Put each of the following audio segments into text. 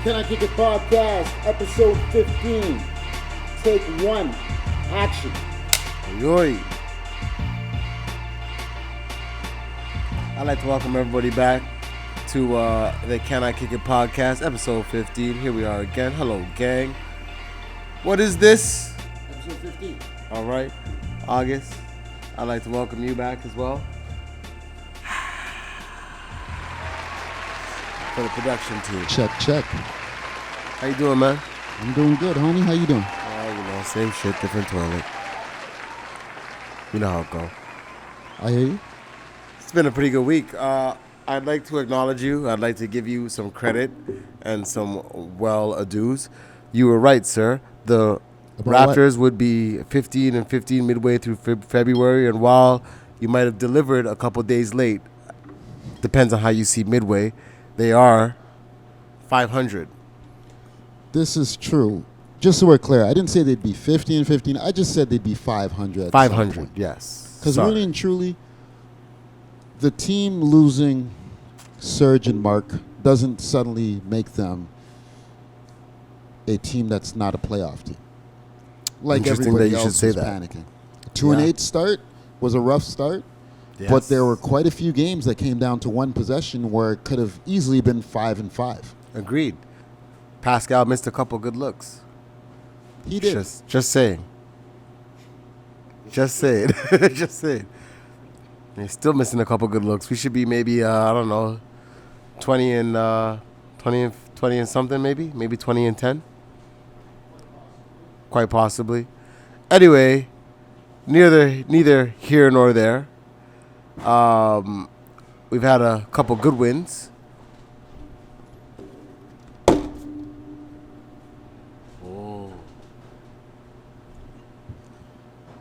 Can I Kick It Podcast, episode 15. Take 1. Action. Yoy. I'd like to welcome everybody back to the Can I Kick It Podcast, episode 15. Here we are again. Hello, gang. What is this? Episode 15. All right. August. I'd like to welcome you back as well. For the production team. Check. How you doing, man? I'm doing good, homie. How you doing? Same shit, different toilet. You know how it go. I hear you. It's been a pretty good week. I'd like to acknowledge you. I'd like to give you some credit and some well-ados. You were right, sir. The About Raptors would be 15-15 midway through February, and while you might have delivered a couple days late, depends on how you see midway, they are 500. This is true. Just so we're clear, I didn't say they'd be 15-15. I just said they'd be 500. 500, yes. Because really and truly, the team losing Serge and Mark doesn't suddenly make them a team that's not a playoff team. Like Interesting everybody that you should else say was that. panicking. 2-8 start was a rough start. Yes. But there were quite a few games that came down to one possession where it could have easily been 5-5. Agreed. Pascal missed a couple good looks. He did. Just saying. Just saying. Just saying. He's still missing a couple good looks. We should be maybe 20 and something maybe 20 and 10. Quite possibly. Anyway, neither here nor there. We've had a couple good wins.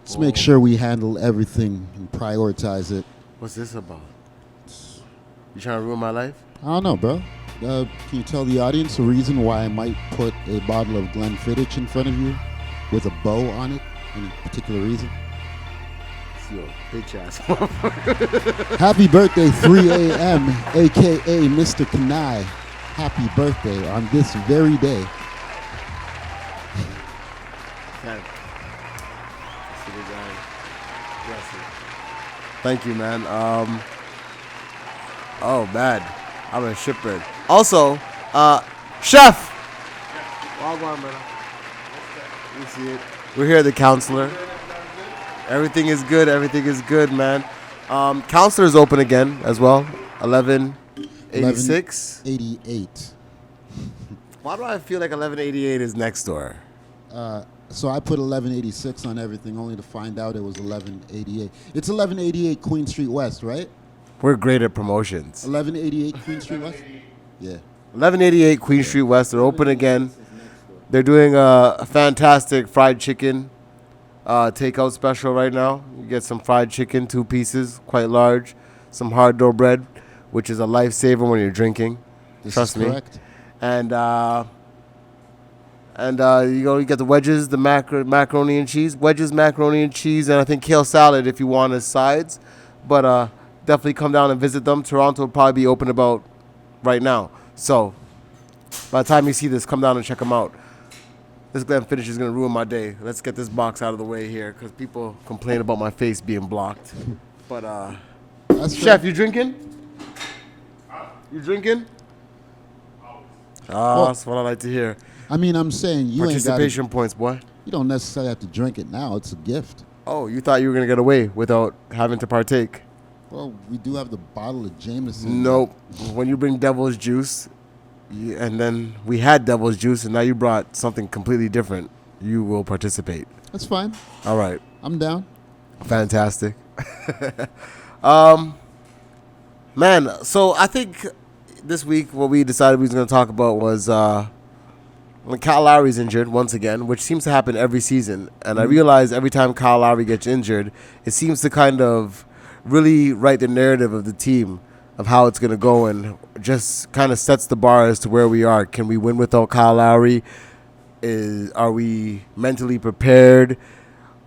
Let's make sure we handle everything and prioritize it. What's this about? You trying to ruin my life? I don't know, bro. Can you tell the audience a reason why I might put a bottle of Glenfiddich in front of you with a bow on it? Any particular reason? Yo, bitch ass. Happy birthday, 3 a.m., a.k.a. Mr. Kani. Happy birthday on this very day. Thank you, man. Oh, man. I'm a shitbird. Also, Chef! Wagwan, brother. You see it. We're here at the Counselor. Everything is good. Everything is good, man. Counselor is open again as well. 1186. 1188. Why do I feel like 1188 is next door? So I put 1186 on everything only to find out it was 1188. It's 1188 Queen Street West, right? We're great at promotions. 1188 Queen Street West? Yeah. 1188 Queen Street West. They're open again. They're doing a fantastic fried chicken takeout special right now. You get some fried chicken, 2 pieces, quite large. Some hard dough bread, which is a lifesaver when you're drinking. Trust me. Correct. And you get the wedges, the macaroni and cheese. Wedges, macaroni and cheese, and I think kale salad if you want as sides. But definitely come down and visit them. Toronto will probably be open about right now. So by the time you see this, come down and check them out. This Glenfiddich is going to ruin my day. Let's get this box out of the way here because people complain about my face being blocked. But, Chef, you drinking? You drinking? That's what I like to hear. I mean, I'm saying you ain't got Participation points, boy. You don't necessarily have to drink it now. It's a gift. Oh, you thought you were going to get away without having to partake? Well, we do have the bottle of Jameson. Nope. When you bring devil's juice, and then we had devil's juice, and now you brought something completely different, you will participate. That's fine. All right. I'm down. Fantastic. Man, so I think this week what we decided we was going to talk about was when Kyle Lowry's injured once again, which seems to happen every season. And I realize every time Kyle Lowry gets injured, it seems to kind of really write the narrative of the team of how it's going to go and just kind of sets the bar as to where we are. Can we win without Kyle Lowry? Are we mentally prepared?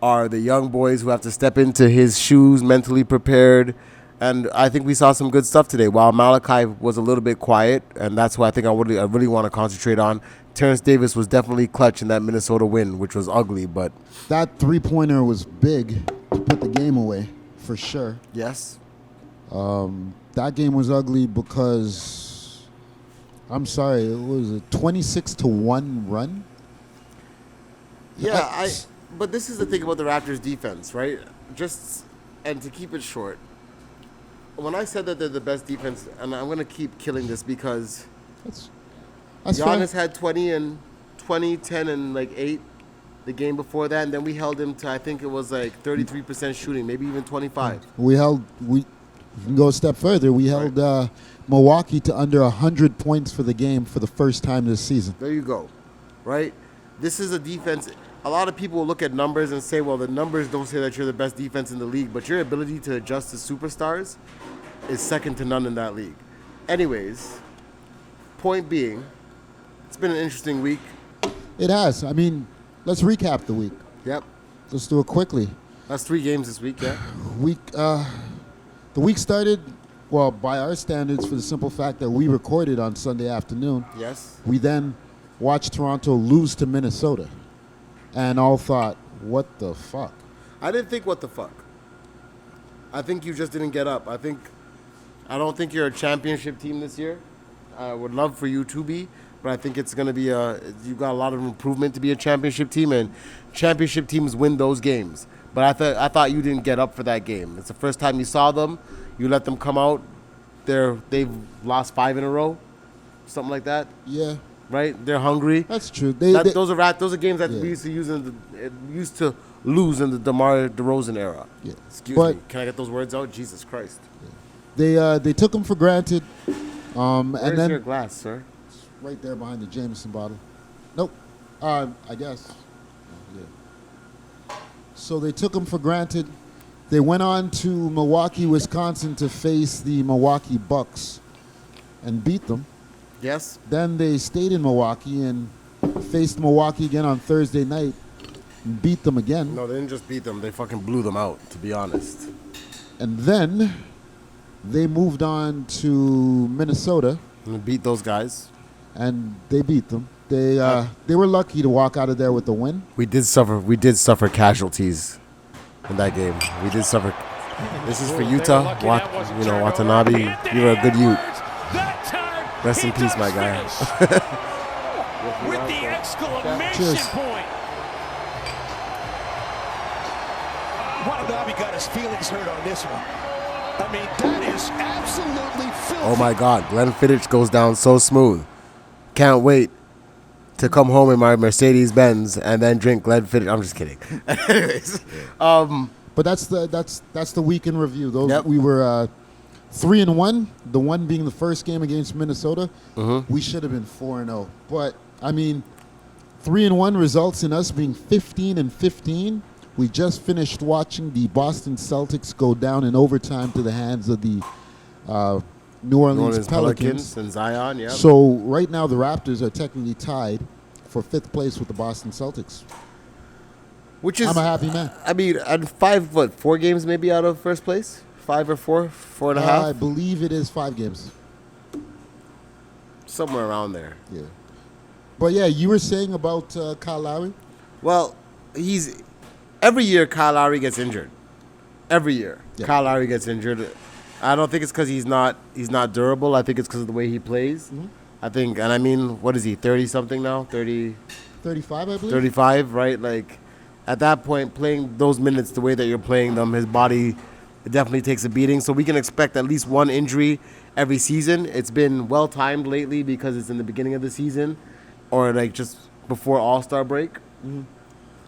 Are the young boys who have to step into his shoes mentally prepared? And I think we saw some good stuff today. While Malachi was a little bit quiet, and that's what I think I really want to concentrate on. Terrence Davis was definitely clutch in that Minnesota win, which was ugly, but That three-pointer was big to put the game away, for sure. yes. That game was ugly because, I'm sorry, it was a 26-1 run. Yeah, but this is the thing about the Raptors defense, right? And to keep it short, when I said that they're the best defense, and I'm going to keep killing this because That's Giannis fair. had 20, 10, and like 8 the game before that, and then we held him to, I think it was like 33% shooting, maybe even 25. We can go a step further. We held Milwaukee to under 100 points for the game for the first time this season. There you go, right? This is a defense. A lot of people will look at numbers and say, well, the numbers don't say that you're the best defense in the league, but your ability to adjust to superstars is second to none in that league. Anyways, point being, it's been an interesting week. It has. I mean, let's recap the week. Yep. Let's do it quickly. That's 3 games this week, yeah? The week started, well, by our standards, for the simple fact that we recorded on Sunday afternoon. Yes. We then watched Toronto lose to Minnesota, and all thought, what the fuck? I didn't think, what the fuck? I think you just didn't get up. I don't think you're a championship team this year. I would love for you to be, but I think it's going to be you've got a lot of improvement to be a championship team, and championship teams win those games. But I thought you didn't get up for that game. It's the first time you saw them. You let them come out. They've lost 5 in a row, something like that. Yeah, Right? They're hungry. that's true. Those are games that Yeah. we used to lose in the DeMar DeRozan era. Yeah. Excuse But- me. Can I get those words out? Jesus Christ. They took them for granted, and Where's then your glass, sir? right there behind the Jameson bottle. Nope. I guess. Yeah. So they took them for granted. They went on to Milwaukee, Wisconsin to face the Milwaukee Bucks and beat them. Yes. Then they stayed in Milwaukee and faced Milwaukee again on Thursday night and beat them again. No, they didn't just beat them. They fucking blew them out, to be honest. And then they moved on to Minnesota And beat those guys. and they beat them. They were lucky to walk out of there with the win. We did suffer casualties in that game. We did suffer. This is for Utah. Watanabe, you're a good Ute. Rest in peace, my guy. With the exclamation Cheers. point. Watanabe got his feelings hurt on this one. I mean, that is absolutely filthy. Oh my God, Glenn Fittich goes down so smooth. Can't wait to come home in my Mercedes Benz and then drink Glenn Fittich. I'm just kidding. Anyways, But that's the week in review. Yep. We were 3-1. The one being the first game against Minnesota. Mm-hmm. We should have been 4-0. But I mean, 3-1 results in us being 15-15. We just finished watching the Boston Celtics go down in overtime to the hands of the New Orleans Pelicans. and Zion. Yeah. So right now the Raptors are technically tied for 5th place with the Boston Celtics. Which is, I'm a happy man. I mean, at 4 games maybe out of first place? 5 or 4 and a half? I believe it is 5 games. Somewhere around there. Yeah. But yeah, you were saying about Kyle Lowry? Well, every year Kyle Lowry gets injured. Every year Yeah. Kyle Lowry gets injured. I don't think it's because he's not durable. I think it's because of the way he plays. Mm-hmm. I think, and I mean, what is he, 30-something now? 30, 35, I believe. 35, right? Like, at that point, playing those minutes the way that you're playing them, his body definitely takes a beating. So we can expect at least one injury every season. It's been well-timed lately because it's in the beginning of the season or, like, just before All-Star break,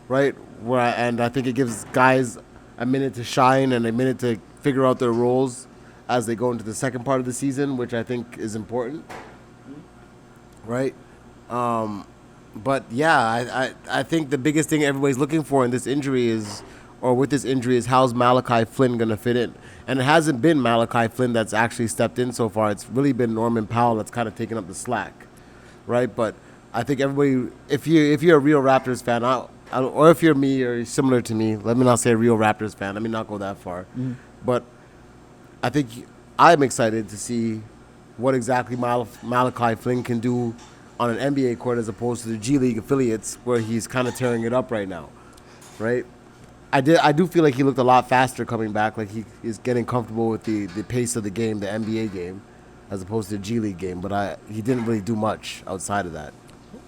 right? And I think it gives guys a minute to shine and a minute to figure out their roles as they go into the second part of the season, which I think is important, right? But yeah, I think the biggest thing everybody's looking for in this injury is, or with this injury, is how's Malachi Flynn going to fit in? And it hasn't been Malachi Flynn that's actually stepped in so far. It's really been Norman Powell that's kind of taken up the slack, right? But I think everybody, if you're a real Raptors fan, or if you're me or similar to me, let me not say a real Raptors fan. Let me not go that far. But I think I'm excited to see what exactly Malachi Flynn can do on an NBA court as opposed to the G League affiliates where he's kind of tearing it up right now, right? I do feel like he looked a lot faster coming back, like he is getting comfortable with the pace of the game, the NBA game, as opposed to the G League game. But he didn't really do much outside of that.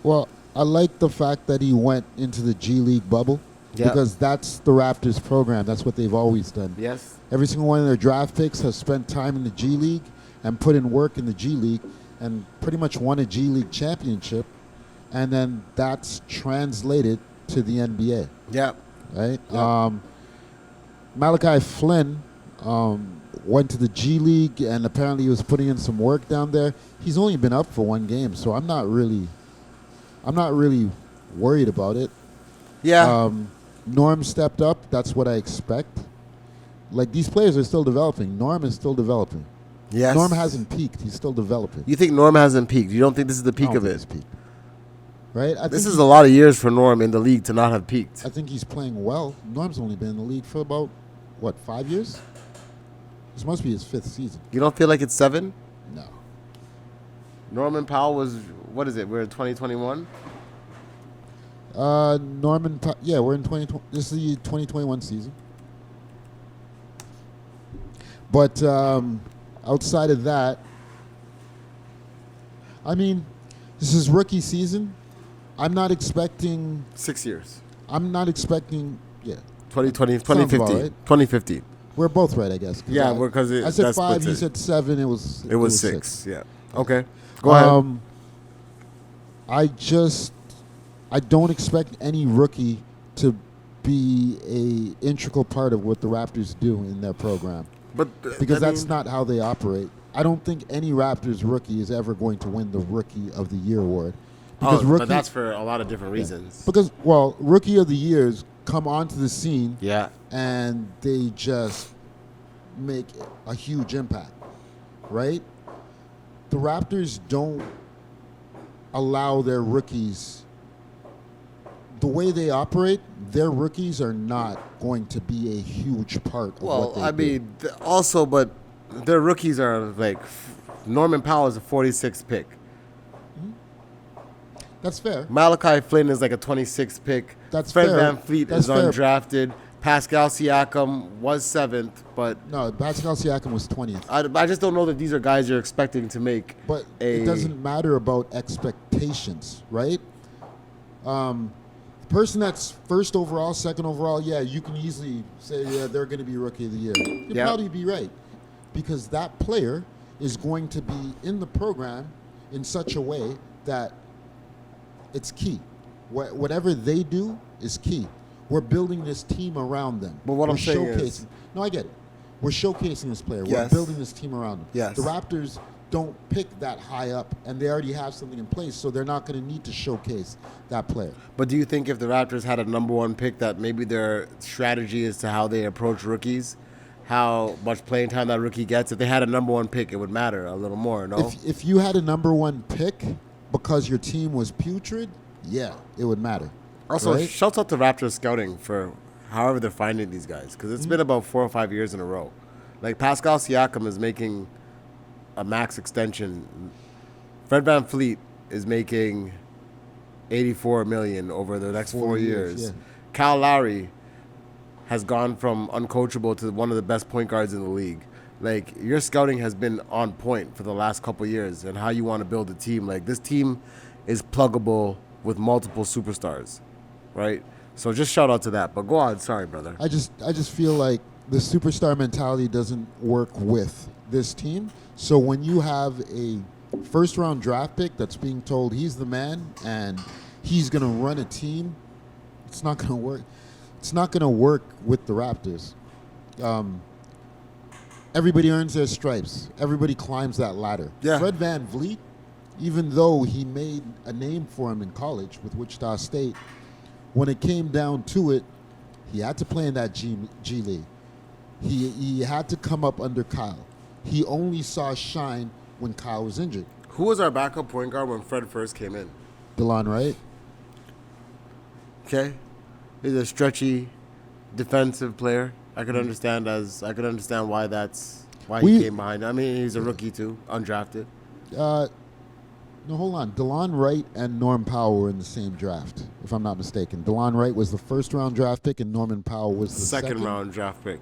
Well, I like the fact that he went into the G League bubble because that's the Raptors program. That's what they've always done. Yes. Every single one of their draft picks has spent time in the G League and put in work in the G League and pretty much won a G League championship. And then that's translated to the NBA. Yeah. Right? Yep. Malachi Flynn went to the G League and apparently he was putting in some work down there. He's only been up for one game, so I'm not really worried about it. Yeah. Norm stepped up. That's what I expect. Like, these players are still developing. Norm is still developing. Yes. Norm hasn't peaked. He's still developing. You think Norm hasn't peaked? You don't think this is the peak of it? He's peaked. Right? This is a lot of years for Norm in the league to not have peaked. I think he's playing well. Norm's only been in the league for about, 5 years? This must be his 5th season. You don't feel like it's 7? No. Norman Powell was, what is it? We're in 2021? We're in 2020. This is the 2021 season. But outside of that, I mean, this is rookie season. I'm not expecting. 6 years. I'm not expecting. Yeah. 2020, Sounds about 2015. right. 2015. We're both right, I guess. Yeah, because I said 5. You said 7. It was 6. Yeah. Okay. Go ahead. I don't expect any rookie to be a integral part of what the Raptors do in their program. Because that's not how they operate. I don't think any Raptors rookie is ever going to win the Rookie of the Year award. Because but that's for a lot of different reasons. Because, Rookie of the Years come onto the scene and they just make a huge impact, right? The Raptors don't allow their rookies. The way they operate, their rookies are not going to be a huge part of what they do. Also, but their rookies are like Norman Powell is a 46th pick. That's fair. Malachi Flynn is like a 26th pick. That's Fred fair. VanVleet is undrafted. Pascal Siakam was 7th, but no, Pascal Siakam was 20th. I just don't know that these are guys you're expecting to make. But it doesn't matter about expectations, right? The person that's first overall, second overall, you can easily say, they're going to be Rookie of the Year. You'd probably be right, because that player is going to be in the program in such a way that it's key. Whatever they do is key. We're building this team around them. But what I'm saying is... No, I get it. We're showcasing this player. Yes. We're building this team around them. Yes. The Raptors don't pick that high up, and they already have something in place, so they're not going to need to showcase that player. But do you think if the Raptors had a number 1 pick that maybe their strategy as to how they approach rookies, how much playing time that rookie gets, if they had a number 1 pick, it would matter a little more, no? If you had a number 1 pick because your team was putrid, it would matter. Also, right? shouts out to Raptors scouting for however they're finding these guys, because it's been about 4 or 5 years in a row. Like, Pascal Siakam is making a max extension. Fred VanVleet is making $84 million over the next 4 years. Yeah. Kyle Lowry has gone from uncoachable to one of the best point guards in the league. Like, your scouting has been on point for the last couple of years, and how you want to build a team. Like, this team is pluggable with multiple superstars, right? So just shout out to that. But go on. Sorry, brother. I just feel like the superstar mentality doesn't work with this team. So when you have a first-round draft pick that's being told he's the man and he's going to run a team, it's not going to work. It's not going to work with the Raptors. Everybody earns their stripes. Everybody climbs that ladder. Yeah. Fred VanVleet, even though he made a name for him in college with Wichita State, when it came down to it, he had to play in that G League. He had to come up under Kyle. He only saw shine when Kyle was injured. Who was our backup point guard when Fred first came in? DeLon Wright. Okay. He's a stretchy defensive player. I could understand why that's... Why he came behind. I mean, he's a rookie too, undrafted. No, hold on. DeLon Wright and Norm Powell were in the same draft, if I'm not mistaken. DeLon Wright was the first-round draft pick, and Norman Powell was the second round draft pick.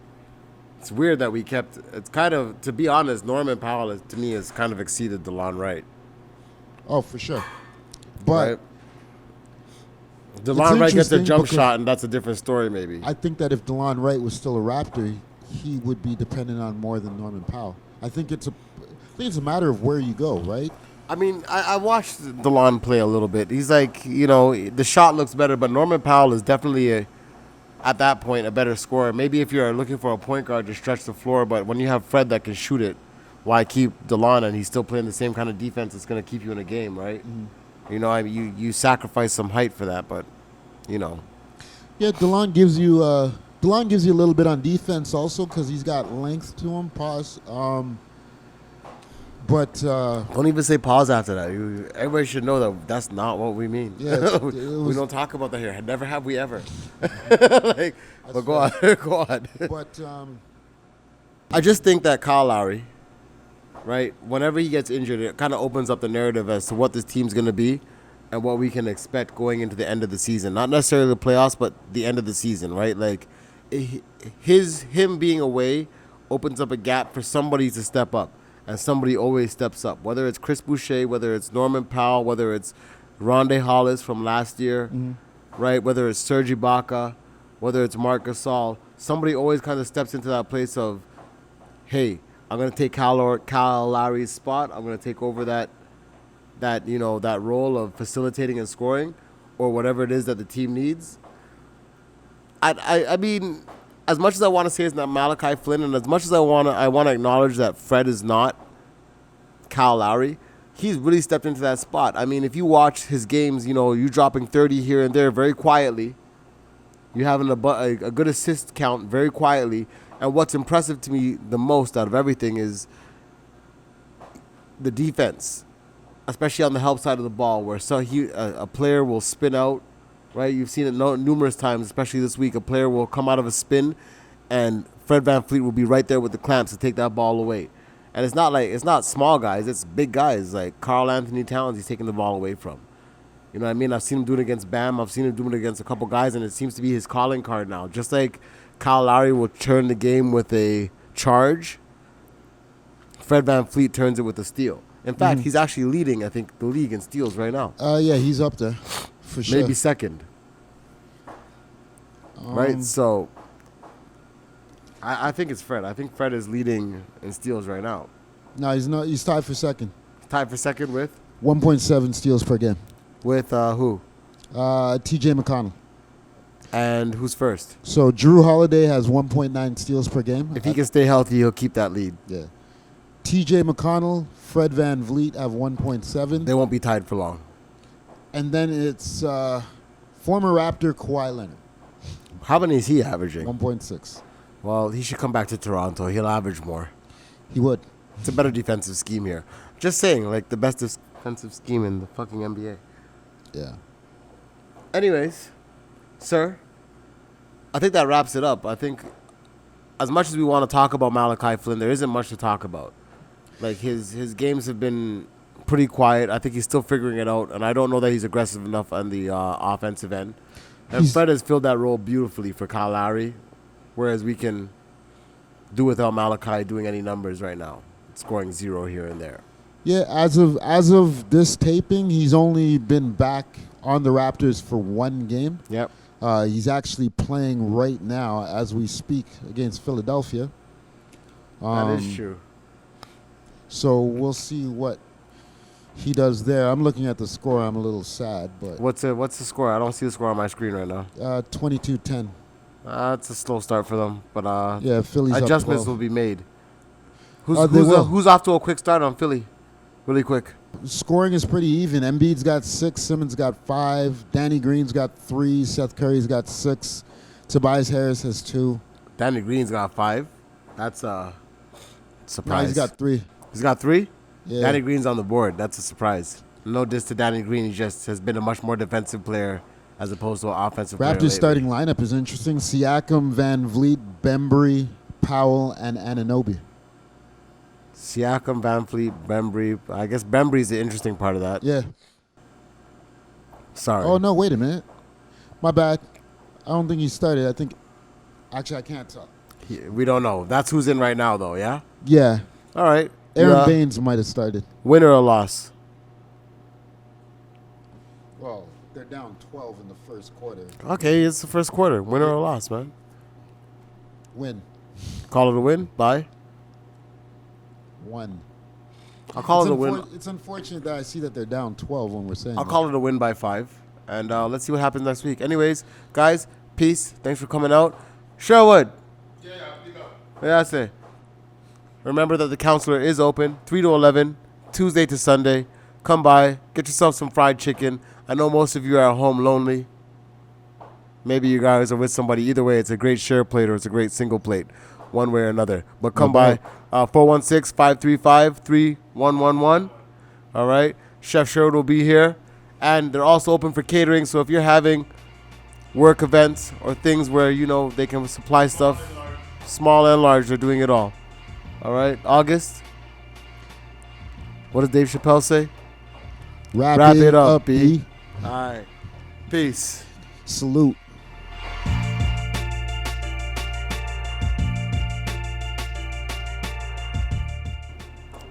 It's weird that we kept. It's kind of, to be honest, Norman Powell to me has kind of exceeded DeLon Wright. Oh, for sure. But right? DeLon Wright gets a jump shot, and that's a different story, maybe. I think that if DeLon Wright was still a Raptor, he would be dependent on more than Norman Powell. I think it's a matter of where you go, right? I mean, I watched DeLon play a little bit. He's like, the shot looks better, but Norman Powell is definitely, at that point, a better scorer. Maybe if you're looking for a point guard to stretch the floor, but when you have Fred that can shoot it, why keep DeLon and he's still playing the same kind of defense that's going to keep you in a game, right? Mm-hmm. You sacrifice some height for that, but, Yeah, DeLon gives you a little bit on defense also because he's got length to him. But don't even say pause after that. Everybody should know that that's not what we mean. Yeah, we don't talk about that here. Never have we ever. But go on, go on. But I just think that Kyle Lowry, right? Whenever he gets injured, it kind of opens up the narrative as to what this team's going to be and what we can expect going into the end of the season. Not necessarily the playoffs, but the end of the season, right? Like him being away opens up a gap for somebody to step up. And somebody always steps up, whether it's Chris Boucher, whether it's Norman Powell, whether it's Rondae Hollis from last year, right? Whether it's Serge Ibaka, whether it's Marc Gasol. Somebody always kind of steps into that place of, hey, I'm going to take Kyle Lowry's spot. I'm going to take over that role of facilitating and scoring or whatever it is that the team needs. I mean, as much as I want to say it's not Malachi Flynn, and as much as I want to acknowledge that Fred is not Kyle Lowry, he's really stepped into that spot. I mean, if you watch his games, you dropping 30 here and there very quietly. You having a good assist count very quietly. And what's impressive to me the most out of everything is the defense, especially on the help side of the ball, where a player will spin out. Right, you've seen it numerous times, especially this week. A player will come out of a spin, and Fred VanVleet will be right there with the clamps to take that ball away. And it's not small guys; it's big guys like Karl Anthony Towns. He's taking the ball away from. You know what I mean? I've seen him do it against Bam. I've seen him do it against a couple guys, and it seems to be his calling card now. Just like Kyle Lowry will turn the game with a charge, Fred VanVleet turns it with a steal. In fact, he's actually leading, I think, the league in steals right now. Yeah, he's up there. For sure. Maybe second. Right? So, I think it's Fred. I think Fred is leading in steals right now. No, he's not. He's tied for second. Tied for second with? 1.7 steals per game. With who? T.J. McConnell. And who's first? So, Drew Holiday has 1.9 steals per game. If he can stay healthy, he'll keep that lead. Yeah. T.J. McConnell, Fred VanVleet have 1.7. They won't be tied for long. And then it's former Raptor Kawhi Leonard. How many is he averaging? 1.6. Well, he should come back to Toronto. He'll average more. He would. It's a better defensive scheme here. Just saying, like the best defensive scheme in the fucking NBA. Yeah. Anyways, sir, I think that wraps it up. I think as much as we want to talk about Malachi Flynn, there isn't much to talk about. Like his games have been pretty quiet. I think he's still figuring it out, and I don't know that he's aggressive enough on the offensive end. And Fred has filled that role beautifully for Kyle Lowry, whereas we can do without Malachi doing any numbers right now, scoring 0 here and there. Yeah, as of this taping, he's only been back on the Raptors for 1 game. Yep. He's actually playing right now as we speak against Philadelphia. That is true. So we'll see what he does there. I'm looking at the score. I'm a little sad, but What's the score? I don't see the score on my screen right now. 22-10. It's a slow start for them, but yeah, Philly's adjustments up 12. will be made. They will. Who's off to a quick start on Philly? Really quick. Scoring is pretty even. Embiid's got 6, Simmons got 5, Danny Green's got 3, Seth Curry's got 6, Tobias Harris has 2. Danny Green's got 5. That's a surprise. No, he's got 3. He's got 3? Yeah. Danny Green's on the board. That's a surprise. No diss to Danny Green. He just has been a much more defensive player as opposed to an offensive player. Raptors starting lineup is interesting. Siakam, VanVleet, Bembry, Powell, and Anunoby. Siakam, Van Fleet, Bembry. I guess Bembry's the interesting part of that. Yeah. Sorry. Oh, no, wait a minute. My bad. I don't think he started. I think, actually, I can't tell. We don't know. That's who's in right now, though, yeah? Yeah. All right. Aaron Yeah. Baines might have started. Win or a loss? Well, they're down 12 in the first quarter. Okay, it's the first quarter. Win or a loss, man? Win. Call it a win? Bye? 1. I'll call it a win. It's unfortunate that I see that they're down 12 when we're saying I'll that. call it a win by 5. And let's see what happens next week. Anyways, guys, peace. Thanks for coming out. Sherwood. Yeah, that's it. Remember that the counselor is open 3 to 11, Tuesday to Sunday. Come by, get yourself some fried chicken. I know most of you are at home lonely. Maybe you guys are with somebody. Either way, it's a great share plate or it's a great single plate, one way or another. But come by, 416-535-3111. All right, Chef Sherwood will be here. And they're also open for catering, so if you're having work events or things where, you know, they can supply stuff, small and large, they're doing it all. All right, August. What does Dave Chappelle say? Wrap it up, B. All right, peace. Salute.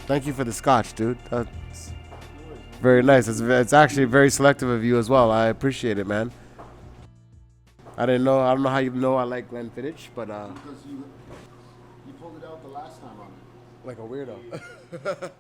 Thank you for the scotch, dude. That's very nice. It's actually very selective of you as well. I appreciate it, man. I don't know how you know I like Glenfiddich, but Because you pulled it out the last time on it. like a weirdo.